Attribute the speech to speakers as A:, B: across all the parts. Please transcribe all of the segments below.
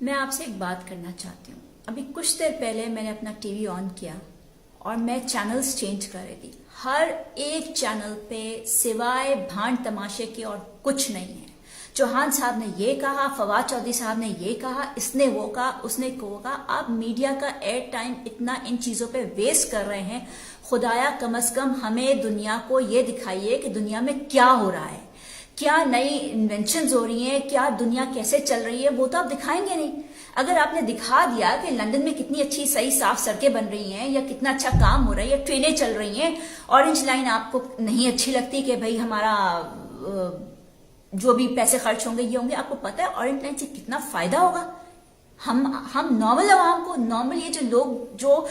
A: میں آپ سے ایک بات کرنا چاہتی ہوں. ابھی کچھ دیر پہلے میں نے اپنا ٹی وی آن کیا اور میں چینلز چینج کر رہی تھی. ہر ایک چینل پہ سوائے بھانڈ تماشے کے اور کچھ نہیں ہے. چوہان صاحب نے یہ کہا, فواد چودھری صاحب نے یہ کہا, اس نے وہ کہا, اس نے وہ کہا. آپ میڈیا کا ایئر ٹائم اتنا ان چیزوں پہ ویسٹ کر رہے ہیں. خدایا کم از کم ہمیں دنیا کو یہ دکھائیے کہ دنیا میں کیا ہو رہا ہے, کیا نئی انوینشنز ہو رہی ہیں, کیا دنیا کیسے چل رہی ہے. وہ تو آپ دکھائیں گے نہیں. اگر آپ نے دکھا دیا کہ لندن میں کتنی اچھی صحیح صاف سڑکیں بن رہی ہیں یا کتنا اچھا کام ہو رہا ہے یا ٹرینیں چل رہی ہیں, اورنج لائن آپ کو نہیں اچھی لگتی کہ بھئی ہمارا جو بھی پیسے خرچ ہوں گے یہ ہوں گے, آپ کو پتا ہے اورنج لائن سے کتنا فائدہ ہوگا. ہم نارمل عوام کو, نارمل یہ جو لوگ جو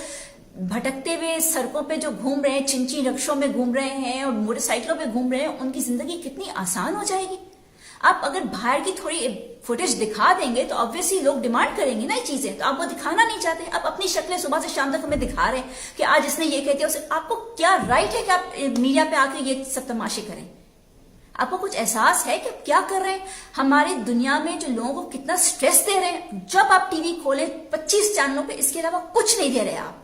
A: بھٹکتے ہوئے سڑکوں پہ جو گھوم رہے ہیں, چنچی رکشوں میں گھوم رہے ہیں اور موٹر سائیکلوں پہ گھوم رہے ہیں, ان کی زندگی کتنی آسان ہو جائے گی. آپ اگر باہر کی تھوڑی فوٹیج دکھا دیں گے تو آبویسلی لوگ ڈیمانڈ کریں گے نا یہ چیزیں. تو آپ وہ دکھانا نہیں چاہتے. آپ اپنی شکلیں صبح سے شام تک ہمیں دکھا رہے ہیں کہ آج اس نے یہ کہہ دیا. آپ کو کیا رائٹ ہے کہ آپ میڈیا پہ آ کے یہ سب تماشے کریں؟ آپ کو کچھ احساس ہے کہ آپ کیا کر رہے ہیں؟ ہماری دنیا میں جو لوگوں کو کتنا سٹریس دے رہے ہیں. جب آپ ٹی وی کھولیں 25 چینلوں پہ اس کے علاوہ کچھ نہیں دے رہے آپ.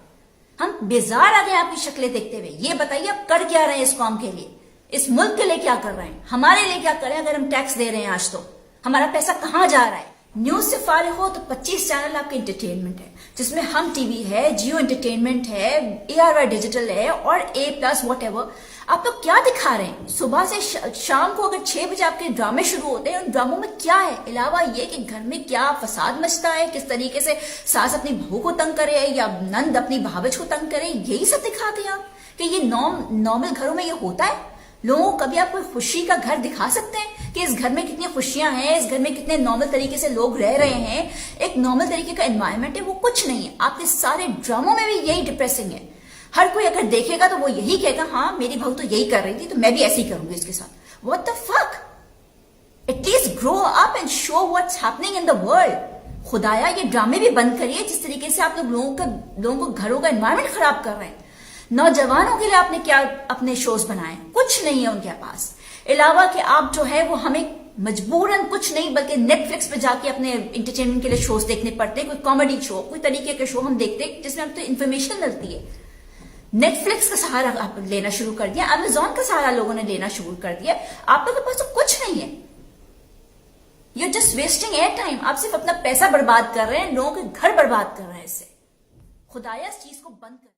A: ہم بیزار آ گئے آپ کی شکلیں دیکھتے ہوئے. یہ بتائیے آپ کر کیا رہے ہیں اس قوم کے لیے, اس ملک کے لیے کیا کر رہے ہیں, ہمارے لیے کیا کر رہے ہیں؟ اگر ہم ٹیکس دے رہے ہیں آج تو ہمارا پیسہ کہاں جا رہا ہے؟ نیوز سے فارغ ہو تو 25 چینل آپ کے انٹرٹینمنٹ ہے, جس میں ہم ٹی وی ہے, جیو انٹرٹینمنٹ ہے, ARY ڈیجیٹل ہے اور A+ واٹ ایور. آپ لوگ کیا دکھا رہے ہیں؟ صبح سے شام کو اگر 6 بجے آپ کے ڈرامے شروع ہوتے ہیں, ان ڈراموں میں کیا ہے علاوہ یہ کہ گھر میں کیا فساد مچتا ہے, کس طریقے سے ساس اپنی بہو کو تنگ کرے یا نند اپنی بھاوج کو تنگ کرے, یہی سب دکھاتے ہیں آپ کہ یہ نارمل گھروں میں یہ ہوتا ہے. لوگوں کو کبھی آپ کوئی خوشی کا گھر دکھا سکتے ہیں کہ اس گھر میں کتنی خوشیاں ہیں, اس گھر میں کتنے نارمل طریقے سے لوگ رہ رہے ہیں, ایک نارمل طریقے کا انوائرمنٹ ہے؟ وہ کچھ نہیں ہے. آپ کے سارے ڈراموں میں بھی یہی ڈپریسنگ ہے. ہر کوئی اگر دیکھے گا تو وہ یہی کہے گا, ہاں میری بہو تو یہی کر رہی تھی تو میں بھی ایسے ہی کروں گی اس کے ساتھ. What the fuck? At least grow up and show what's happening in the world. خدایا یہ ڈرامے بھی بند کریے جس طریقے سے آپ لوگوں کو گھروں کا انوائرمنٹ خراب کر رہے ہیں. نوجوانوں کے لیے آپ نے کیا اپنے شوز بنائے؟ کچھ نہیں ہے ان کے پاس علاوہ کہ آپ جو ہے وہ ہمیں مجبوراً کچھ نہیں بلکہ نیٹ فلکس پہ جا کے اپنے انٹرٹینمنٹ کے لیے شوز دیکھنے پڑتے ہیں. کوئی کامیڈی شو, کوئی طریقے کے شو ہم دیکھتے ہیں جس میں ہم تو انفارمیشن ملتی ہے. نیٹ فلکس کا سہارا آپ لینا شروع کر دیا, امیزون کا سہارا لوگوں نے لینا شروع کر دیا. آپ لوگوں کے پاس تو کچھ نہیں ہے. You just wasting air time. آپ صرف اپنا پیسہ برباد کر رہے ہیں, لوگوں کے گھر برباد کر رہے ہیں. اس سے خدایا اس چیز کو بند کر.